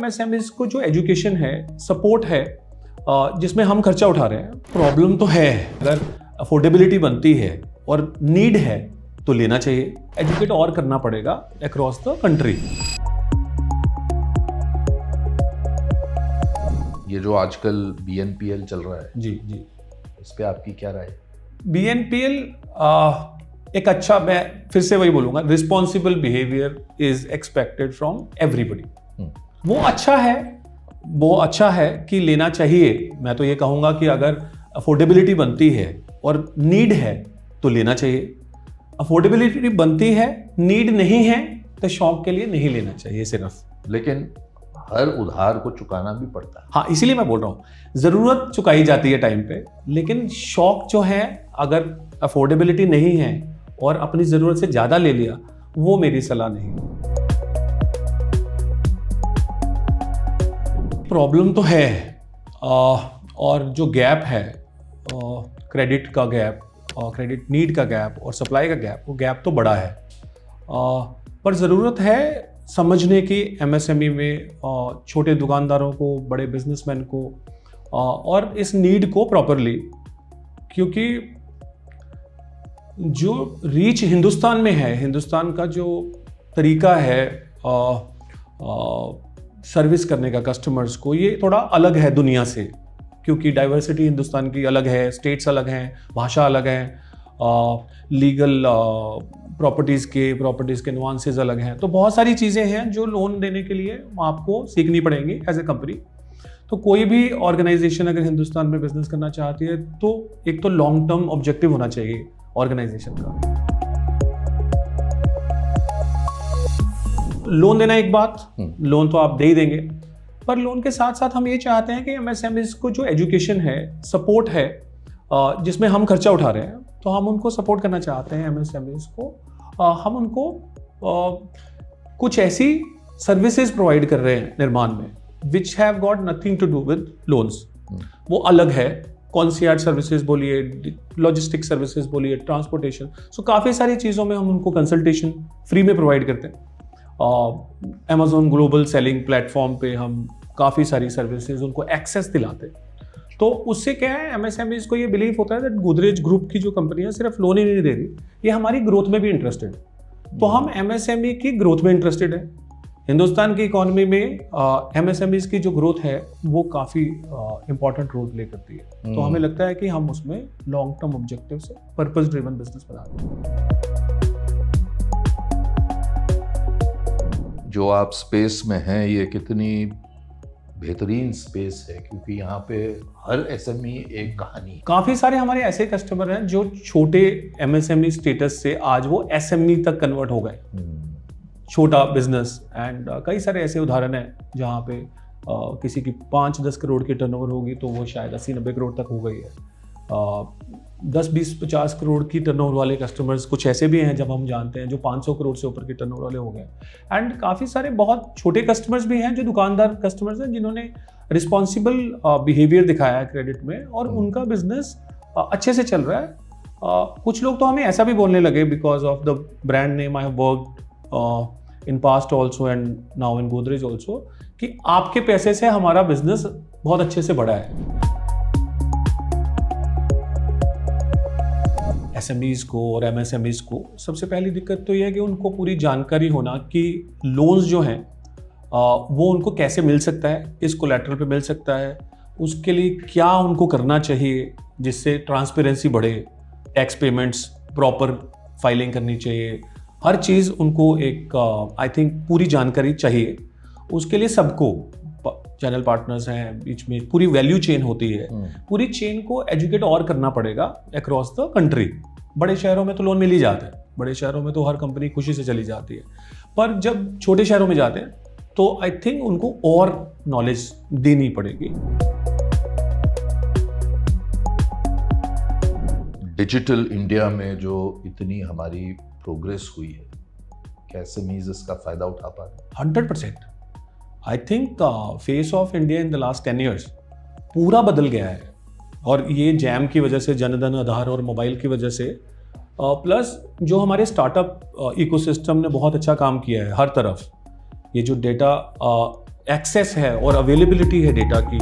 MSMEs को जो education है, सपोर्ट है, जिसमें हम खर्चा उठा रहे हैं, प्रॉब्लम तो है। अगर अफोर्डेबिलिटी बनती है और नीड है तो लेना चाहिए। एजुकेट और करना पड़ेगा अक्रॉस द कंट्री। ये जो आजकल BNPL चल रहा है, जी जी, इस पे आपकी क्या राय है? BNPL एक अच्छा, मैं फिर से वही बोलूंगा, responsible behaviour is expected from everybody. वो अच्छा है कि लेना चाहिए। मैं तो ये कहूंगा कि अगर अफोर्डेबिलिटी बनती है और नीड है तो लेना चाहिए। अफोर्डेबिलिटी बनती है, नीड नहीं है तो शौक के लिए नहीं लेना चाहिए सिर्फ। लेकिन हर उधार को चुकाना भी पड़ता है। हाँ, इसीलिए मैं बोल रहा हूँ, जरूरत चुकाई जाती है टाइम पे, लेकिन शौक जो है, अगर अफोर्डेबिलिटी नहीं है और अपनी जरूरत से ज्यादा ले लिया, वो मेरी सलाह नहीं है। प्रॉब्लम तो है, और जो गैप है, क्रेडिट का गैप, क्रेडिट नीड का गैप और सप्लाई का गैप, वो गैप तो बड़ा है। पर ज़रूरत है समझने की MSME में, छोटे दुकानदारों को, बड़े बिजनेसमैन को, और इस नीड को प्रॉपरली, क्योंकि जो रीच हिंदुस्तान में है, हिंदुस्तान का जो तरीका है सर्विस करने का कस्टमर्स को, ये थोड़ा अलग है दुनिया से, क्योंकि डाइवर्सिटी हिंदुस्तान की अलग है, स्टेट्स अलग हैं, भाषा अलग है, लीगल प्रॉपर्टीज़ के नुआंसेस अलग हैं। तो बहुत सारी चीज़ें हैं जो लोन देने के लिए आपको सीखनी पड़ेंगी एज ए कंपनी। तो कोई भी ऑर्गेनाइजेशन अगर हिंदुस्तान में बिजनेस करना चाहती है तो एक तो लॉन्ग टर्म ऑब्जेक्टिव होना चाहिए ऑर्गेनाइजेशन का। लोन देना एक बात, लोन तो आप दे ही देंगे, पर लोन के साथ साथ हम ये चाहते हैं कि MSMEs को जो एजुकेशन है, सपोर्ट है, जिसमें हम खर्चा उठा रहे हैं, तो हम उनको सपोर्ट करना चाहते हैं। MSMEs को हम उनको कुछ ऐसी सर्विसेज प्रोवाइड कर रहे हैं निर्माण में, which have got nothing to do with loans. वो अलग है, कॉन्सियर्ज सर्विसेज बोलिए, लॉजिस्टिक सर्विसेज बोलिए, ट्रांसपोर्टेशन, सो काफ़ी सारी चीज़ों में हम उनको कंसल्टेशन फ्री में प्रोवाइड करते हैं। Amazon ग्लोबल सेलिंग प्लेटफॉर्म पे हम काफ़ी सारी सर्विसेज उनको एक्सेस दिलाते हैं। तो उससे क्या है, MSMEs को ये बिलीव होता है दैट गोदरेज ग्रुप की जो कंपनी है सिर्फ लोन ही नहीं दे रही, ये हमारी ग्रोथ में भी इंटरेस्टेड है। तो हम MSME की ग्रोथ में इंटरेस्टेड है। हिंदुस्तान की इकोनॉमी में MSMEs की जो ग्रोथ है वो काफ़ी इंपॉर्टेंट रोल प्ले करती है। तो हमें लगता है कि हम उसमें लॉन्ग टर्म ऑब्जेक्टिव से पर्पस ड्रिवन बिजनेस बना रहे हैं। जो आप स्पेस में हैं, ये कितनी बेहतरीन स्पेस है, क्योंकि यहाँ पे हर SME एक कहानी है। काफ़ी सारे हमारे ऐसे कस्टमर हैं जो छोटे MSME स्टेटस से आज वो SME तक कन्वर्ट हो गए, छोटा बिजनेस। एंड कई सारे ऐसे उदाहरण हैं जहाँ पे किसी की 5-10 करोड़ की टर्नओवर होगी तो वो शायद 80-90 करोड़ तक हो गई है। 10-20-50 करोड़ की टर्नओवर वाले कस्टमर्स कुछ ऐसे भी हैं, जब हम जानते हैं, जो 500 करोड़ से ऊपर की टर्नओवर वाले हो गए। एंड काफ़ी सारे बहुत छोटे कस्टमर्स भी हैं जो दुकानदार कस्टमर्स हैं, जिन्होंने रिस्पॉन्सिबल बिहेवियर दिखाया है क्रेडिट में, और उनका बिजनेस अच्छे से चल रहा है। कुछ लोग तो हमें ऐसा भी बोलने लगे, because of the brand name I have worked in past also and now in Godrej also, कि आपके पैसे से हमारा बिजनेस बहुत अच्छे से बढ़ा है। SMEs को और MSMEs को सबसे पहली दिक्कत तो यह है कि उनको पूरी जानकारी होना कि लोन्स जो हैं वो उनको कैसे मिल सकता है, किस कोलैटरल पे मिल सकता है, उसके लिए क्या उनको करना चाहिए जिससे ट्रांसपेरेंसी बढ़े, टैक्स पेमेंट्स प्रॉपर फाइलिंग करनी चाहिए, हर चीज़ उनको एक आई थिंक पूरी जानकारी चाहिए। उसके लिए सबको, चैनल पार्टनर्स हैं बीच में, पूरी वैल्यू चेन होती है, पूरी चेन को एजुकेट और करना पड़ेगा अक्रॉस द कंट्री। बड़े शहरों में तो लोन मिल ही जाता है, बड़े शहरों में तो हर कंपनी खुशी से चली जाती है, पर जब छोटे शहरों में जाते हैं तो आई थिंक उनको और नॉलेज देनी पड़ेगी। डिजिटल इंडिया में जो इतनी हमारी प्रोग्रेस हुई है, क्या SMEs इसका फायदा उठा पा रहे हैं? 100%। I think face of India in the last 10 years पूरा बदल गया है, और ये जैम की वजह से, जनधन आधार और मोबाइल की वजह से, प्लस जो हमारे स्टार्टअप इकोसिस्टम ने बहुत अच्छा काम किया है हर तरफ। ये जो डेटा एक्सेस है और अवेलेबिलिटी है डेटा की,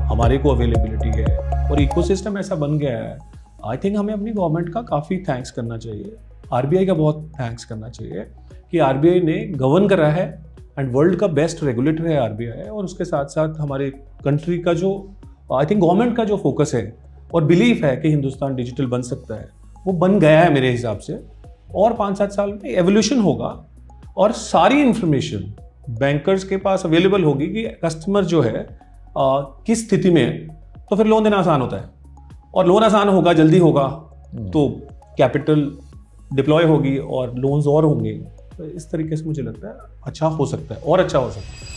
हमारे को अवेलेबिलिटी है और इकोसिस्टम ऐसा बन गया है, आई थिंक हमें अपनी गवर्नमेंट का काफ़ी थैंक्स करना चाहिए, आरबीआई का बहुत थैंक्स करना चाहिए कि आरबीआई ने गवर्न करा है एंड वर्ल्ड का बेस्ट रेगुलेटर है आरबीआई, और उसके साथ साथ हमारे कंट्री का जो आई थिंक गवर्नमेंट का जो फोकस है और बिलीफ है कि हिंदुस्तान डिजिटल बन सकता है, वो बन गया है मेरे हिसाब से। और 5-7 साल में एवोल्यूशन होगा और सारी इंफॉर्मेशन बैंकर्स के पास अवेलेबल होगी कि कस्टमर जो है किस स्थिति में है, तो फिर लोन देना आसान होता है और लोन आसान होगा, जल्दी होगा, तो कैपिटल डिप्लॉय होगी और लोन्स और होंगे। तो इस तरीके से मुझे लगता है अच्छा हो सकता है और अच्छा हो सकता है।